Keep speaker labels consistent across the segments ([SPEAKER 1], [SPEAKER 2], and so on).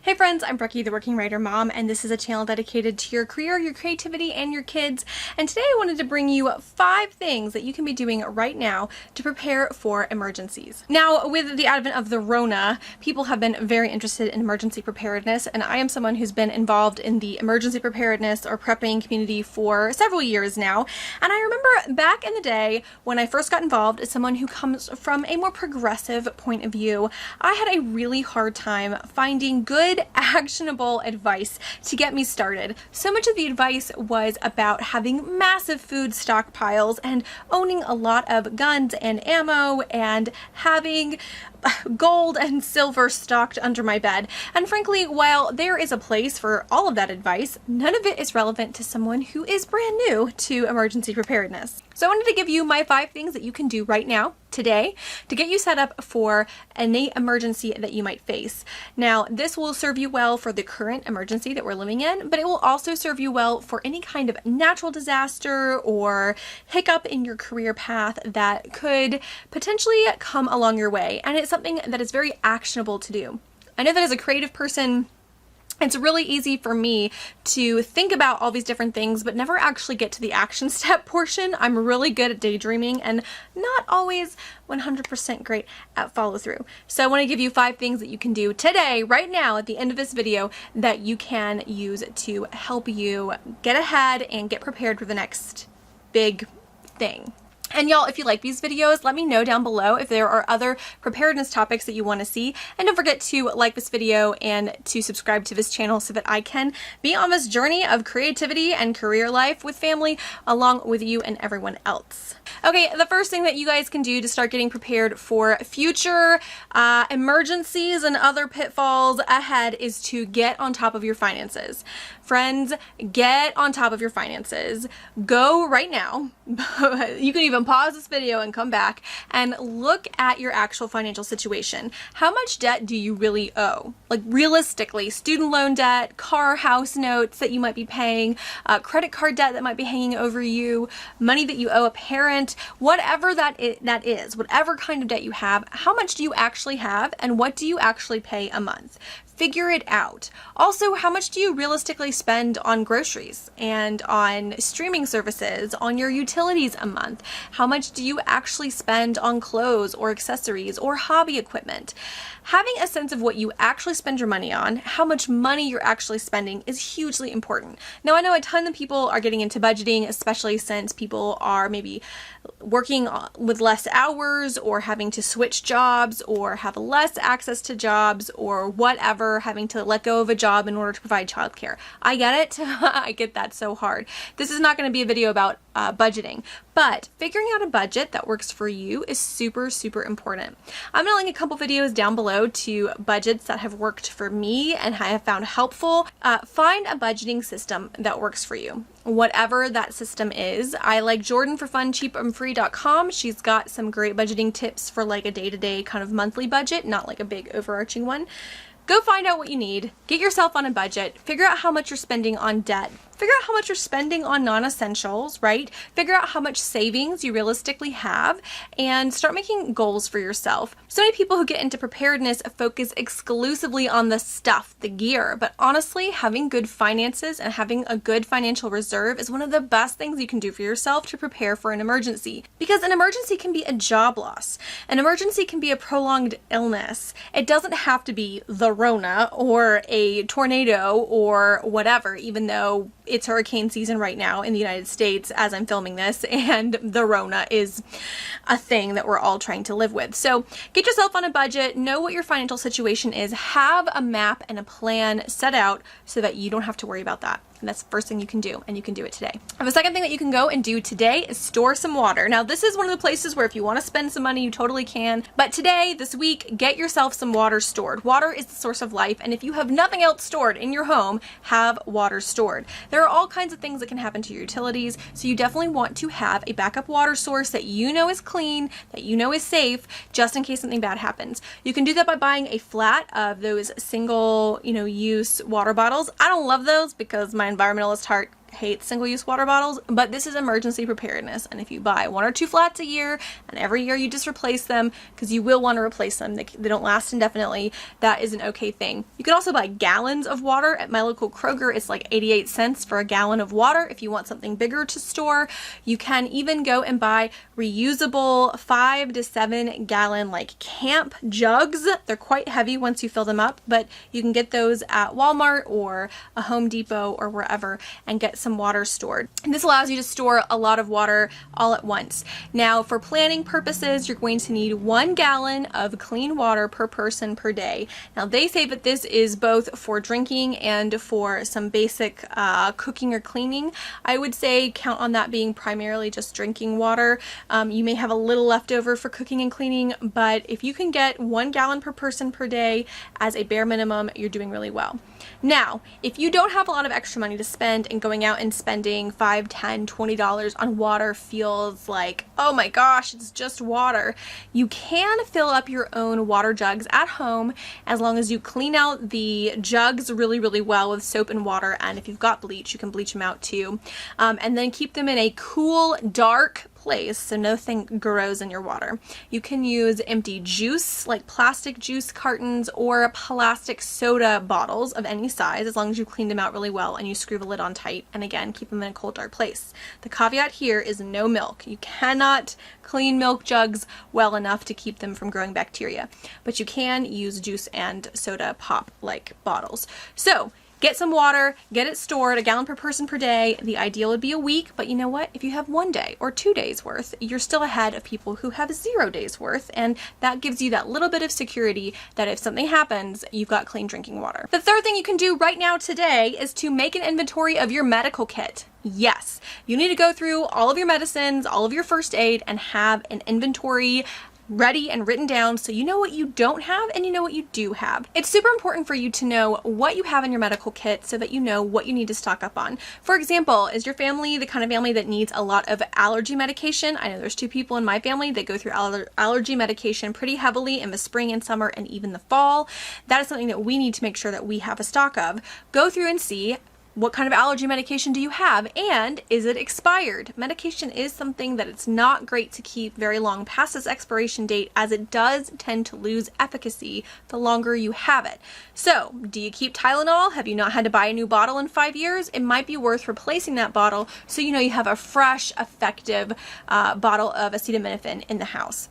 [SPEAKER 1] Hey friends, I'm Brookie, the Working Writer Mom, and this is a channel dedicated to your career, your creativity, and your kids. And today I wanted to bring you 5 things that you can be doing right now to prepare for emergencies. Now, with the advent of the Rona, people have been very interested in emergency preparedness, and I am someone who's been involved in the emergency preparedness or prepping community for several years now. And I remember back in the day when I first got involved as someone who comes from a more progressive point of view, I had a really hard time finding good actionable advice to get me started. So much of the advice was about having massive food stockpiles and owning a lot of guns and ammo and having gold and silver stocked under my bed. And frankly, while there is a place for all of that advice, none of it is relevant to someone who is brand new to emergency preparedness. So I wanted to give you my 5 things that you can do right now, today, to get you set up for any emergency that you might face. Now, this will serve you well for the current emergency that we're living in, but it will also serve you well for any kind of natural disaster or hiccup in your career path that could potentially come along your way. And it's something that is very actionable to do. I know that as a creative person, it's really easy for me to think about all these different things, but never actually get to the action step portion. I'm really good at daydreaming and not always 100% great at follow through. So I want to give you 5 things that you can do today, right now, at the end of this video, that you can use to help you get ahead and get prepared for the next big thing. And y'all, if you like these videos, let me know down below if there are other preparedness topics that you want to see. And don't forget to like this video and to subscribe to this channel so that I can be on this journey of creativity and career life with family along with you and everyone else. Okay, the first thing that you guys can do to start getting prepared for future emergencies and other pitfalls ahead is to get on top of your finances. Friends, get on top of your finances. Go right now. You can even pause this video and come back and look at your actual financial situation. How much debt do you really owe? Like realistically, student loan debt, car, house notes that you might be paying, credit card debt that might be hanging over you, money that you owe a parent, whatever that is, whatever kind of debt you have, how much do you actually have and what do you actually pay a month? Figure it out. Also, how much do you realistically spend on groceries and on streaming services, on your utilities a month? How much do you actually spend on clothes or accessories or hobby equipment? Having a sense of what you actually spend your money on, how much money you're actually spending, is hugely important. Now, I know a ton of people are getting into budgeting, especially since people are maybe working with less hours or having to switch jobs or have less access to jobs or whatever, having to let go of a job in order to provide childcare. I get it. I get that so hard. This is not going to be a video about budgeting, but figuring out a budget that works for you is super, super important. I'm going to link a couple videos down below to budgets that have worked for me and I have found helpful. Find a budgeting system that works for you. Whatever that system is. I like Jordan for funcheapandfree.com. She's got some great budgeting tips for like a day-to-day kind of monthly budget, not like a big overarching one. Go find out what you need, get yourself on a budget, figure out how much you're spending on debt, figure out how much you're spending on non-essentials, right? Figure out how much savings you realistically have and start making goals for yourself. So many people who get into preparedness focus exclusively on the stuff, the gear, but honestly, having good finances and having a good financial reserve is one of the best things you can do for yourself to prepare for an emergency. Because an emergency can be a job loss. An emergency can be a prolonged illness. It doesn't have to be the Rona or a tornado or whatever, even though it's hurricane season right now in the United States as I'm filming this, and the Rona is a thing that we're all trying to live with. So get yourself on a budget, know what your financial situation is, have a map and a plan set out so that you don't have to worry about that. And that's the first thing you can do, and you can do it today. The second thing that you can go and do today is store some water. Now, this is one of the places where if you want to spend some money, you totally can. But today, this week, get yourself some water stored. Water is the source of life, and if you have nothing else stored in your home, have water stored. There are all kinds of things that can happen to your utilities, so you definitely want to have a backup water source that you know is clean, that you know is safe, just in case something bad happens. You can do that by buying a flat of those single, use water bottles. I don't love those because my environmentalist heart hate single-use water bottles, but this is emergency preparedness. And if you buy 1 or 2 flats a year and every year you just replace them, because you will want to replace them, they don't last indefinitely, that is an okay thing. You can also buy gallons of water. At my local Kroger, it's like 88 cents for a gallon of water if you want something bigger to store. You can even go and buy reusable 5 to 7 gallon like camp jugs. They're quite heavy once you fill them up, but you can get those at Walmart or a Home Depot or wherever and get some water stored. And this allows you to store a lot of water all at once. Now, for planning purposes, you're going to need 1 gallon of clean water per person per day. Now, they say that this is both for drinking and for some basic cooking or cleaning. I would say count on that being primarily just drinking water. You may have a little left over for cooking and cleaning, but if you can get 1 gallon per person per day as a bare minimum, you're doing really well. Now, if you don't have a lot of extra money to spend and going out and spending $5, $10, $20 on water feels like, oh my gosh, it's just water, you can fill up your own water jugs at home as long as you clean out the jugs really, really well with soap and water. And if you've got bleach, you can bleach them out too. And then keep them in a cool, dark place so nothing grows in your water. You can use empty juice, like plastic juice cartons or plastic soda bottles of any size, as long as you clean them out really well and you screw the lid on tight. And again, keep them in a cold, dark place. The caveat here is no milk. You cannot clean milk jugs well enough to keep them from growing bacteria, but you can use juice and soda pop like bottles. So get some water, get it stored, 1 gallon per person per day. The ideal would be a week, but you know what? If you have 1 day or 2 days worth, you're still ahead of people who have 0 days worth, and that gives you that little bit of security that if something happens, you've got clean drinking water. The third thing you can do right now today is to make an inventory of your medical kit. Yes, you need to go through all of your medicines, all of your first aid, and have an inventory ready and written down so you know what you don't have and you know what you do have. It's super important for you to know what you have in your medical kit so that you know what you need to stock up on. For example, is your family the kind of family that needs a lot of allergy medication? I know there's 2 people in my family that go through allergy medication pretty heavily in the spring and summer and even the fall. That is something that we need to make sure that we have a stock of. Go through and see what kind of allergy medication do you have, and is it expired? Medication is something that it's not great to keep very long past its expiration date, as it does tend to lose efficacy the longer you have it. So, do you keep Tylenol? Have you not had to buy a new bottle in 5 years? It might be worth replacing that bottle so you know you have a fresh, effective bottle of acetaminophen in the house.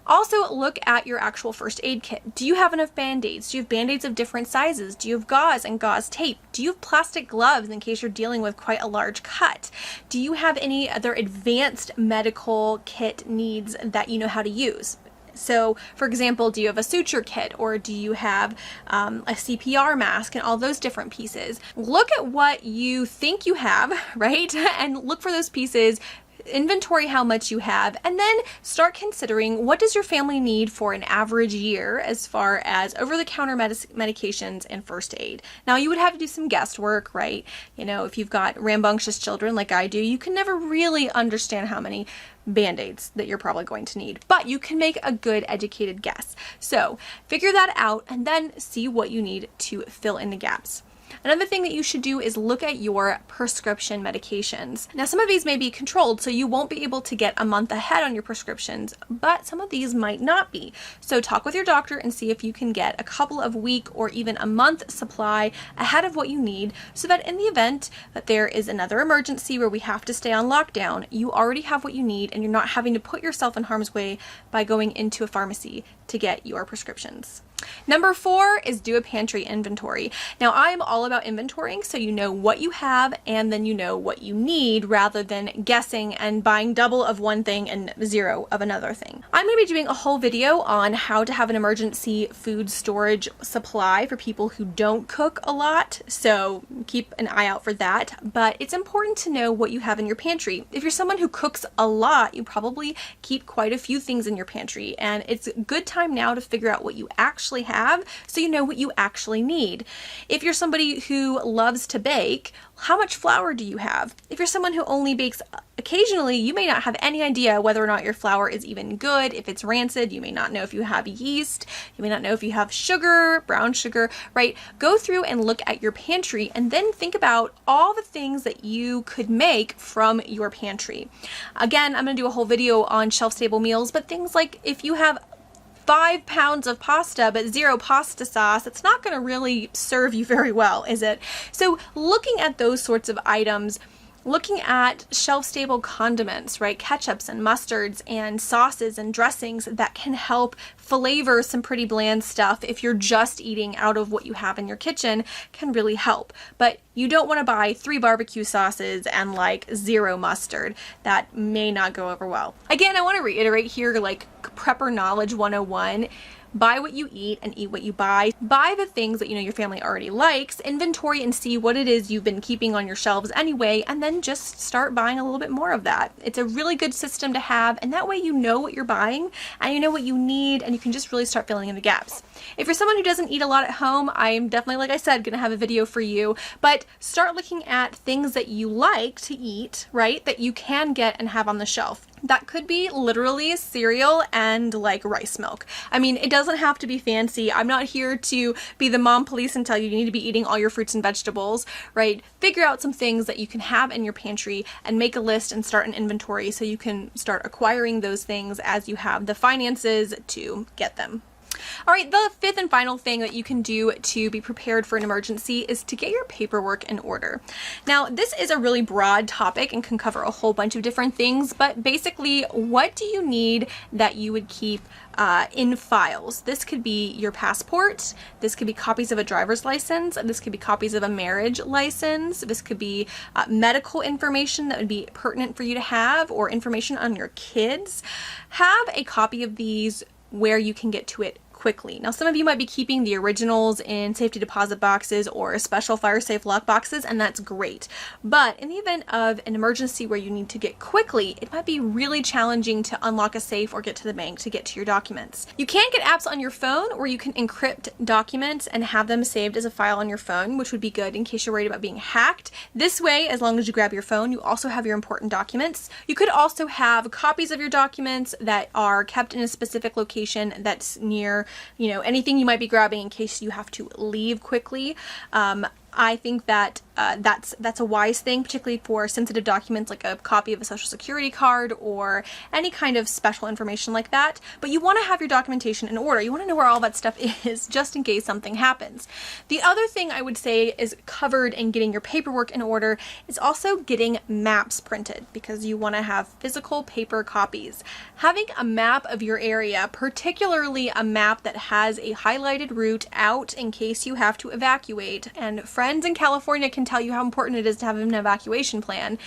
[SPEAKER 1] Also, look at your actual first aid kit. Do you have enough Band-Aids? Do you have Band-Aids of different sizes? Do you have gauze and gauze tape? Do you have plastic gloves in case you're dealing with quite a large cut? Do you have any other advanced medical kit needs that you know how to use? So, for example, do you have a suture kit, or do you have a CPR mask, and all those different pieces? Look at what you think you have, right? And look for those pieces. Inventory how much you have, and then start considering what does your family need for an average year as far as over-the-counter medications and first aid. Now, you would have to do some guesswork, right? You know, if you've got rambunctious children like I do, you can never really understand how many Band-Aids that you're probably going to need, but you can make a good educated guess. So figure that out and then see what you need to fill in the gaps. Another thing that you should do is look at your prescription medications. Now, some of these may be controlled, so you won't be able to get a month ahead on your prescriptions, but some of these might not be. So talk with your doctor and see if you can get a couple of week or even a month supply ahead of what you need, so that in the event that there is another emergency where we have to stay on lockdown, you already have what you need and you're not having to put yourself in harm's way by going into a pharmacy to get your prescriptions. Number 4 is do a pantry inventory. Now, I'm all about inventorying so you know what you have and then you know what you need, rather than guessing and buying double of one thing and 0 of another thing. I'm going to be doing a whole video on how to have an emergency food storage supply for people who don't cook a lot, so keep an eye out for that. But it's important to know what you have in your pantry. If you're someone who cooks a lot, you probably keep quite a few things in your pantry, and it's a good time now to figure out what you actually actually have so you know what you actually need. If you're somebody who loves to bake, how much flour do you have? If you're someone who only bakes occasionally, you may not have any idea whether or not your flour is even good. If it's rancid, you may not know if you have yeast. You may not know if you have sugar, brown sugar, right? Go through and look at your pantry and then think about all the things that you could make from your pantry. Again, I'm going to do a whole video on shelf-stable meals, but things like if you have 5 pounds of pasta but 0 pasta sauce, it's not going to really serve you very well, is it? So looking at those sorts of items, looking at shelf-stable condiments, right? Ketchups and mustards and sauces and dressings that can help flavor some pretty bland stuff if you're just eating out of what you have in your kitchen can really help. But you don't want to buy 3 barbecue sauces and like 0 mustard. That may not go over well. Again, I want to reiterate here, like Prepper Knowledge 101. Buy what you eat and eat what you buy. Buy the things that you know your family already likes, inventory and see what it is you've been keeping on your shelves anyway, and then just start buying a little bit more of that. It's a really good system to have, and that way you know what you're buying and you know what you need, and you can just really start filling in the gaps. If you're someone who doesn't eat a lot at home, I'm definitely, like I said, gonna have a video for you, but start looking at things that you like to eat, right, that you can get and have on the shelf. That could be literally cereal and like rice milk. I mean, it doesn't have to be fancy. I'm not here to be the mom police and tell you you need to be eating all your fruits and vegetables, right? Figure out some things that you can have in your pantry and make a list and start an inventory so you can start acquiring those things as you have the finances to get them. All right, the 5th and final thing that you can do to be prepared for an emergency is to get your paperwork in order. Now, this is a really broad topic and can cover a whole bunch of different things, but basically, what do you need that you would keep in files? This could be your passport, this could be copies of a driver's license, this could be copies of a marriage license, this could be medical information that would be pertinent for you to have, or information on your kids. Have a copy of these where you can get to it quickly. Now, some of you might be keeping the originals in safety deposit boxes or special fire safe lock boxes, and that's great. But in the event of an emergency where you need to get quickly, it might be really challenging to unlock a safe or get to the bank to get to your documents. You can get apps on your phone where you can encrypt documents and have them saved as a file on your phone, which would be good in case you're worried about being hacked. This way, as long as you grab your phone, you also have your important documents. You could also have copies of your documents that are kept in a specific location that's near, you know, anything you might be grabbing in case you have to leave quickly. I think that that's a wise thing, particularly for sensitive documents like a copy of a social security card or any kind of special information like that. But you want to have your documentation in order. You want to know where all that stuff is just in case something happens. The other thing I would say is covered in getting your paperwork in order is also getting maps printed, because you want to have physical paper copies. Having a map of your area, particularly a map that has a highlighted route out in case you have to evacuate, and friends in California can tell you how important it is to have an evacuation plan.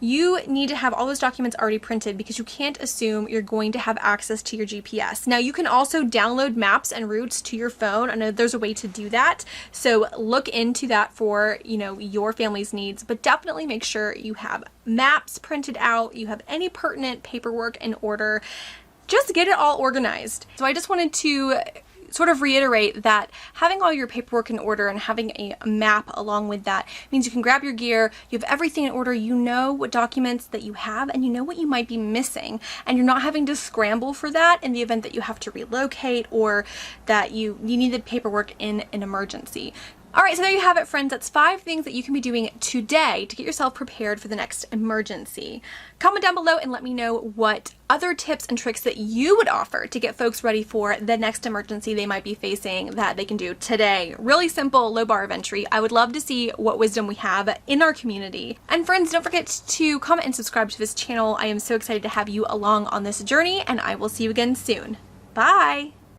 [SPEAKER 1] You need to have all those documents already printed because you can't assume you're going to have access to your GPS. Now, you can also download maps and routes to your phone. I know there's a way to do that. So look into that for, you know, your family's needs, but definitely make sure you have maps printed out, you have any pertinent paperwork in order. Just get it all organized. So I just wanted to sort of reiterate that having all your paperwork in order and having a map along with that means you can grab your gear, you have everything in order, you know what documents that you have, and you know what you might be missing, and you're not having to scramble for that in the event that you have to relocate or that you need the paperwork in an emergency. All right, so there you have it, friends. That's 5 things that you can be doing today to get yourself prepared for the next emergency. Comment down below and let me know what other tips and tricks that you would offer to get folks ready for the next emergency they might be facing that they can do today. Really simple, low bar of entry. I would love to see what wisdom we have in our community. And friends, don't forget to comment and subscribe to this channel. I am so excited to have you along on this journey, and I will see you again soon. Bye!